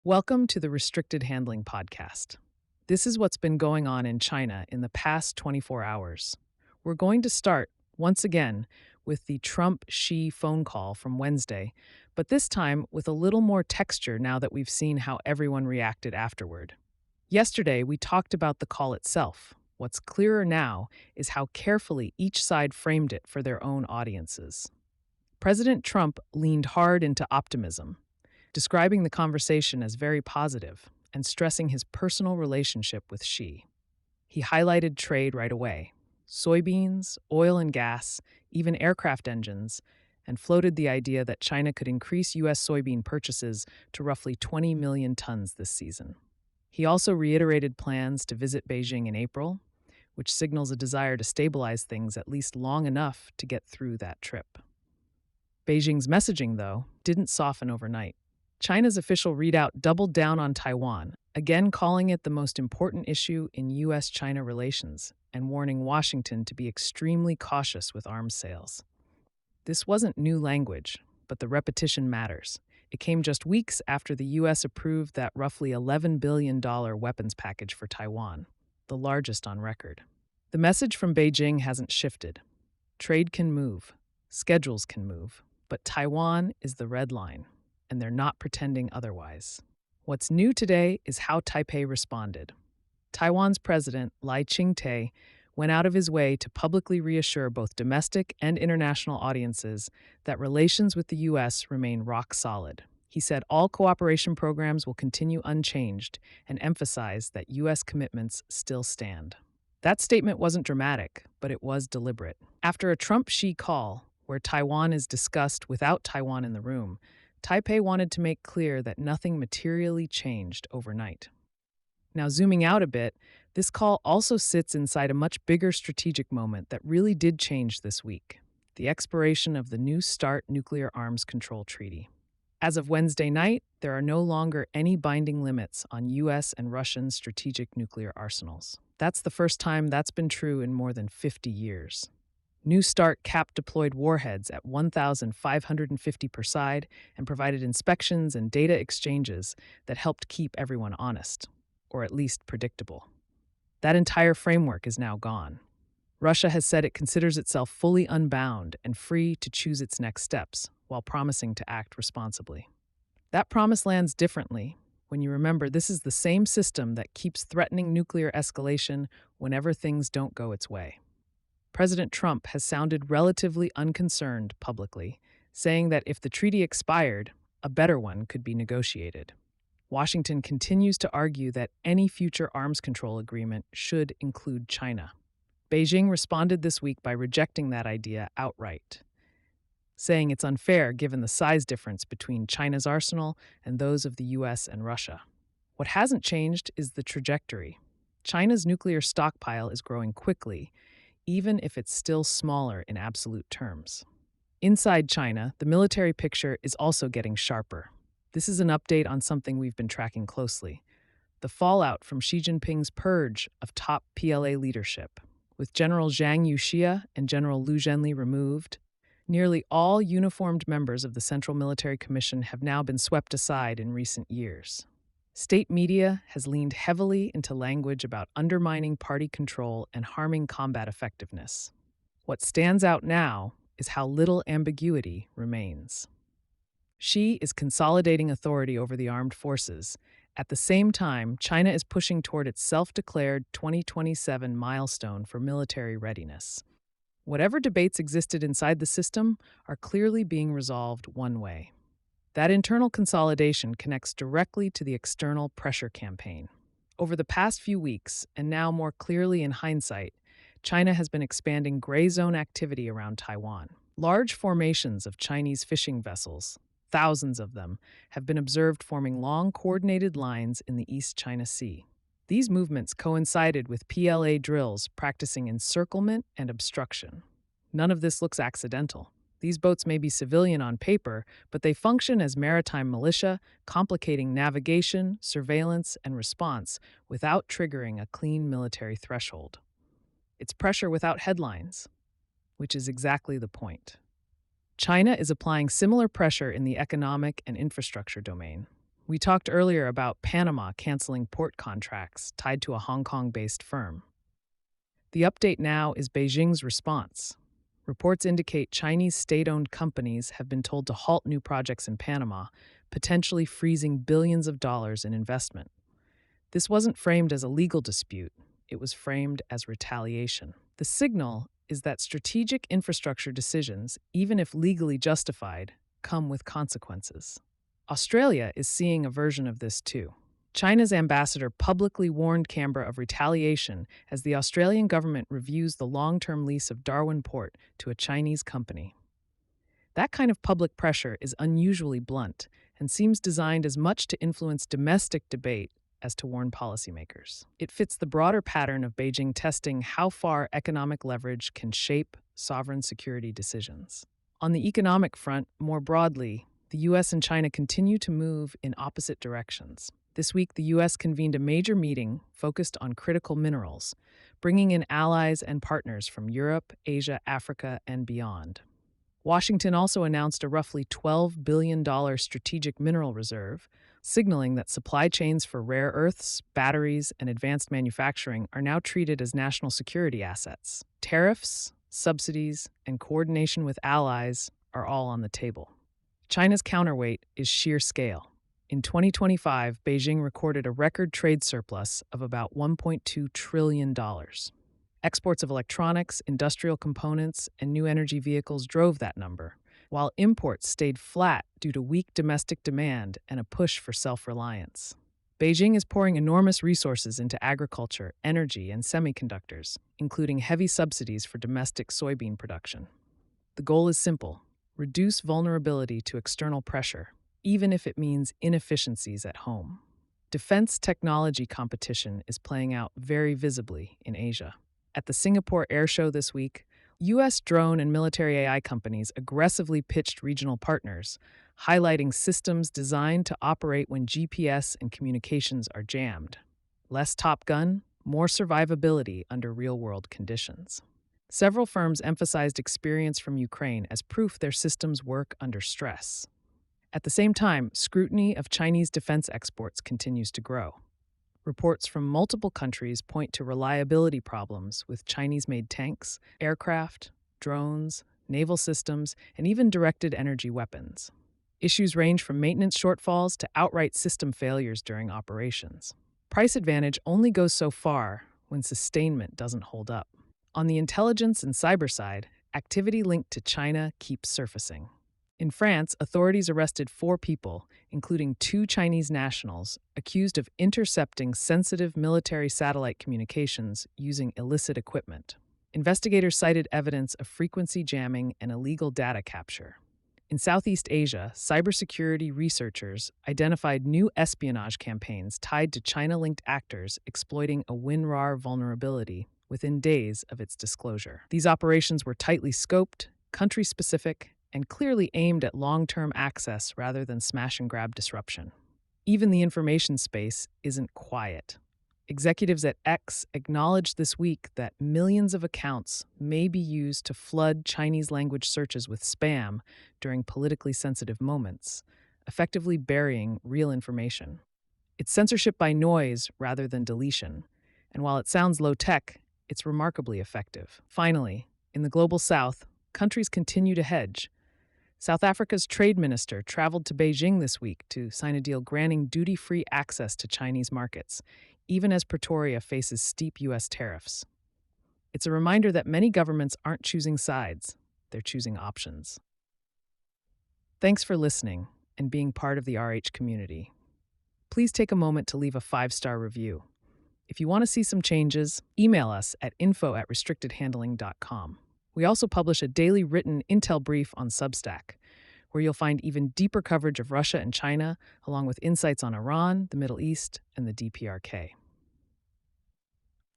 Welcome to the Restricted Handling Podcast. This is what's been going on in China in the past 24 hours. We're going to start, once again, with the Trump-Xi phone call from Wednesday, but this time with a little more texture now that we've seen how everyone reacted afterward. Yesterday, we talked about the call itself. What's clearer now is how carefully each side framed it for their own audiences. President Trump leaned hard into optimism, describing the conversation as very positive and stressing his personal relationship with Xi. He highlighted trade right away: soybeans, oil and gas, even aircraft engines, and floated the idea that China could increase U.S. soybean purchases to roughly 20 million tons this season. He also reiterated plans to visit Beijing in April, which signals a desire to stabilize things at least long enough to get through that trip. Beijing's messaging, though, didn't soften overnight. China's official readout doubled down on Taiwan, again calling it the most important issue in US-China relations and warning Washington to be extremely cautious with arms sales. This wasn't new language, but the repetition matters. It came just weeks after the US approved that roughly $11 billion weapons package for Taiwan, the largest on record. The message from Beijing hasn't shifted. Trade can move, schedules can move, but Taiwan is the red line, and they're not pretending otherwise. What's new today is how Taipei responded. Taiwan's president, Lai Ching-te, went out of his way to publicly reassure both domestic and international audiences that relations with the U.S. remain rock solid. He said all cooperation programs will continue unchanged and emphasized that U.S. commitments still stand. That statement wasn't dramatic, but it was deliberate. After a Trump-Xi call, where Taiwan is discussed without Taiwan in the room, Taipei wanted to make clear that nothing materially changed overnight. Now, zooming out a bit, this call also sits inside a much bigger strategic moment that really did change this week: the expiration of the New START nuclear arms control treaty. As of Wednesday night, there are no longer any binding limits on U.S. and Russian strategic nuclear arsenals. That's the first time that's been true in more than 50 years. New START capped deployed warheads at 1,550 per side and provided inspections and data exchanges that helped keep everyone honest, or at least predictable. That entire framework is now gone. Russia has said it considers itself fully unbound and free to choose its next steps, while promising to act responsibly. That promise lands differently when you remember this is the same system that keeps threatening nuclear escalation whenever things don't go its way. President Trump has sounded relatively unconcerned publicly, saying that if the treaty expired, a better one could be negotiated. Washington continues to argue that any future arms control agreement should include China. Beijing responded this week by rejecting that idea outright, saying it's unfair given the size difference between China's arsenal and those of the US and Russia. What hasn't changed is the trajectory. China's nuclear stockpile is growing quickly, even if it's still smaller in absolute terms. Inside China, the military picture is also getting sharper. This is an update on something we've been tracking closely: the fallout from Xi Jinping's purge of top PLA leadership. With General Zhang Yuxia and General Liu Zhenli removed, nearly all uniformed members of the Central Military Commission have now been swept aside in recent years. State media has leaned heavily into language about undermining party control and harming combat effectiveness. What stands out now is how little ambiguity remains. Xi is consolidating authority over the armed forces. At the same time, China is pushing toward its self-declared 2027 milestone for military readiness. Whatever debates existed inside the system are clearly being resolved one way. That internal consolidation connects directly to the external pressure campaign. Over the past few weeks, and now more clearly in hindsight, China has been expanding gray zone activity around Taiwan. Large formations of Chinese fishing vessels, thousands of them, have been observed forming long, coordinated lines in the East China Sea. These movements coincided with PLA drills practicing encirclement and obstruction. None of this looks accidental. These boats may be civilian on paper, but they function as maritime militia, complicating navigation, surveillance, and response without triggering a clean military threshold. It's pressure without headlines, which is exactly the point. China is applying similar pressure in the economic and infrastructure domain. We talked earlier about Panama canceling port contracts tied to a Hong Kong-based firm. The update now is Beijing's response. Reports indicate Chinese state-owned companies have been told to halt new projects in Panama, potentially freezing billions of dollars in investment. This wasn't framed as a legal dispute, it was framed as retaliation. The signal is that strategic infrastructure decisions, even if legally justified, come with consequences. Australia is seeing a version of this too. China's ambassador publicly warned Canberra of retaliation as the Australian government reviews the long-term lease of Darwin Port to a Chinese company. That kind of public pressure is unusually blunt and seems designed as much to influence domestic debate as to warn policymakers. It fits the broader pattern of Beijing testing how far economic leverage can shape sovereign security decisions. On the economic front, more broadly, the US and China continue to move in opposite directions. This week, the US convened a major meeting focused on critical minerals, bringing in allies and partners from Europe, Asia, Africa, and beyond. Washington also announced a roughly $12 billion strategic mineral reserve, signaling that supply chains for rare earths, batteries, and advanced manufacturing are now treated as national security assets. Tariffs, subsidies, and coordination with allies are all on the table. China's counterweight is sheer scale. In 2025, Beijing recorded a record trade surplus of about $1.2 trillion. Exports of electronics, industrial components, and new energy vehicles drove that number, while imports stayed flat due to weak domestic demand and a push for self-reliance. Beijing is pouring enormous resources into agriculture, energy, and semiconductors, including heavy subsidies for domestic soybean production. The goal is simple: reduce vulnerability to external pressure, even if it means inefficiencies at home. Defense technology competition is playing out very visibly in Asia. At the Singapore Air Show this week, U.S. drone and military AI companies aggressively pitched regional partners, highlighting systems designed to operate when GPS and communications are jammed. Less Top Gun, more survivability under real-world conditions. Several firms emphasized experience from Ukraine as proof their systems work under stress. At the same time, scrutiny of Chinese defense exports continues to grow. Reports from multiple countries point to reliability problems with Chinese-made tanks, aircraft, drones, naval systems, and even directed energy weapons. Issues range from maintenance shortfalls to outright system failures during operations. Price advantage only goes so far when sustainment doesn't hold up. On the intelligence and cyber side, activity linked to China keeps surfacing. In France, authorities arrested 4 people, including 2 Chinese nationals, accused of intercepting sensitive military satellite communications using illicit equipment. Investigators cited evidence of frequency jamming and illegal data capture. In Southeast Asia, cybersecurity researchers identified new espionage campaigns tied to China-linked actors exploiting a WinRAR vulnerability within days of its disclosure. These operations were tightly scoped, country-specific, and clearly aimed at long-term access rather than smash-and-grab disruption. Even the information space isn't quiet. Executives at X acknowledged this week that millions of accounts may be used to flood Chinese-language searches with spam during politically sensitive moments, effectively burying real information. It's censorship by noise rather than deletion, and while it sounds low-tech, it's remarkably effective. Finally, in the global south, countries continue to hedge. South Africa's trade minister traveled to Beijing this week to sign a deal granting duty-free access to Chinese markets, even as Pretoria faces steep U.S. tariffs. It's a reminder that many governments aren't choosing sides, they're choosing options. Thanks for listening and being part of the RH community. Please take a moment to leave a 5-star review. If you want to see some changes, email us at info@restrictedhandling.com. We also publish a daily written intel brief on Substack, where you'll find even deeper coverage of Russia and China, along with insights on Iran, the Middle East, and the DPRK.